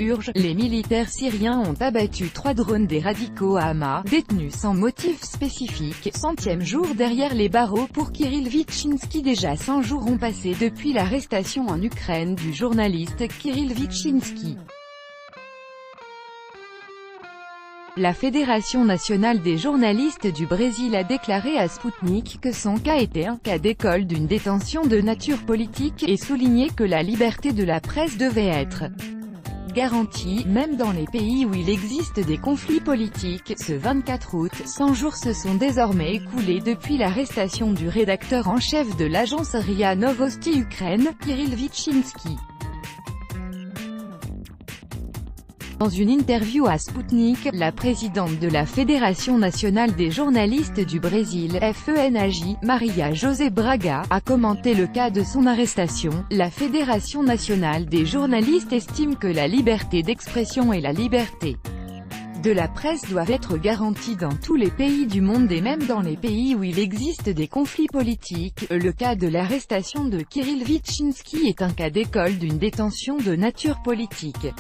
urge, les militaires syriens ont abattu 3 drones des radicaux à Hama, détenus sans motif spécifique, 100e jour derrière les barreaux pour Kirill Vitchinski. Déjà 100 jours ont passé depuis l'arrestation en Ukraine du journaliste Kirill Vitchinski. La Fédération nationale des journalistes du Brésil a déclaré à Sputnik que son cas était un cas d'école d'une détention de nature politique, et souligné que la liberté de la presse devait être garantie, même dans les pays où il existe des conflits politiques. Ce 24 août, 100 jours se sont désormais écoulés depuis l'arrestation du rédacteur en chef de l'agence RIA Novosti Ukraine, Kirill Vitchinski. Dans une interview à Sputnik, la présidente de la Fédération nationale des journalistes du Brésil, FENAJ, Maria José Braga, a commenté le cas de son arrestation. La Fédération nationale des journalistes estime que la liberté d'expression et la liberté de la presse doivent être garanties dans tous les pays du monde et même dans les pays où il existe des conflits politiques. Le cas de l'arrestation de Kirill Vitchinski est un cas d'école d'une détention de nature politique.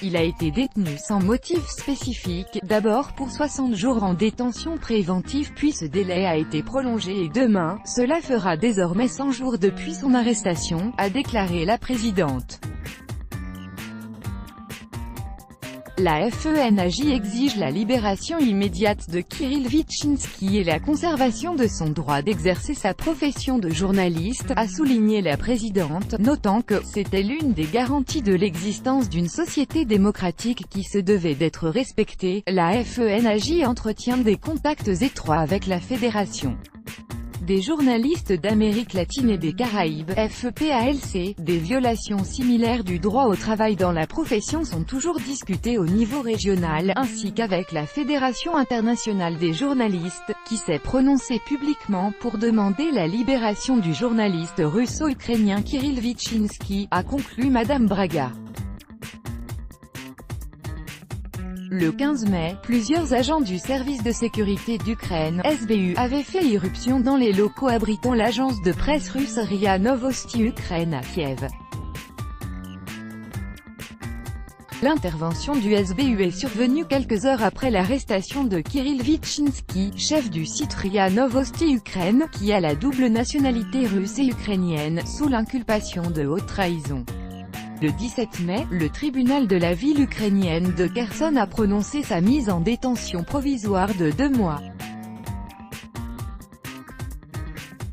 Il a été détenu sans motif spécifique, d'abord pour 60 jours en détention préventive, puis ce délai a été prolongé et demain, cela fera désormais 100 jours depuis son arrestation, a déclaré la présidente. La FENAJ exige la libération immédiate de Kirill Vitchinski et la conservation de son droit d'exercer sa profession de journaliste, a souligné la présidente, notant que « c'était l'une des garanties de l'existence d'une société démocratique qui se devait d'être respectée ». La FENAJ entretient des contacts étroits avec la Fédération des journalistes d'Amérique latine et des Caraïbes, FEPALC. Des violations similaires du droit au travail dans la profession sont toujours discutées au niveau régional, ainsi qu'avec la Fédération internationale des journalistes, qui s'est prononcée publiquement pour demander la libération du journaliste russo-ukrainien Kirill Vitchinski, a conclu Madame Braga. Le 15 mai, plusieurs agents du service de sécurité d'Ukraine, SBU, avaient fait irruption dans les locaux abritant l'agence de presse russe RIA Novosti Ukraine à Kiev. L'intervention du SBU est survenue quelques heures après l'arrestation de Kirill Vitchinski, chef du site RIA Novosti Ukraine, qui a la double nationalité russe et ukrainienne, sous l'inculpation de haute trahison. Le 17 mai, le tribunal de la ville ukrainienne de Kherson a prononcé sa mise en détention provisoire de 2 mois.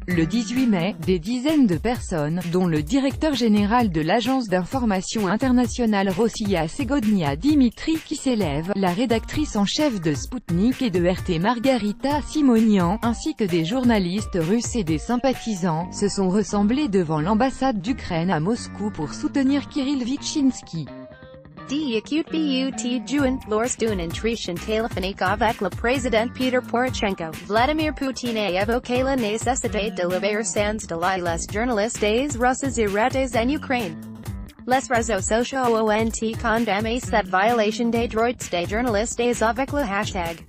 Le 18 mai, des dizaines de personnes, dont le directeur général de l'agence d'information internationale Rossiya Segodnia Dimitri Kiselev, la rédactrice en chef de Sputnik et de RT Margarita Simonian, ainsi que des journalistes russes et des sympathisants, se sont rassemblés devant l'ambassade d'Ukraine à Moscou pour soutenir Kirill Vitchinski. Juin, Lorstun and Trishan Telefonik avec le président Peter Poroshenko, Vladimir Poutine évoqué la nécessité de libérer sans délai les journalistes russes et ratés en Ukraine. Les réseaux sociaux ont condamné cette violation des droits des journalistes avec le hashtag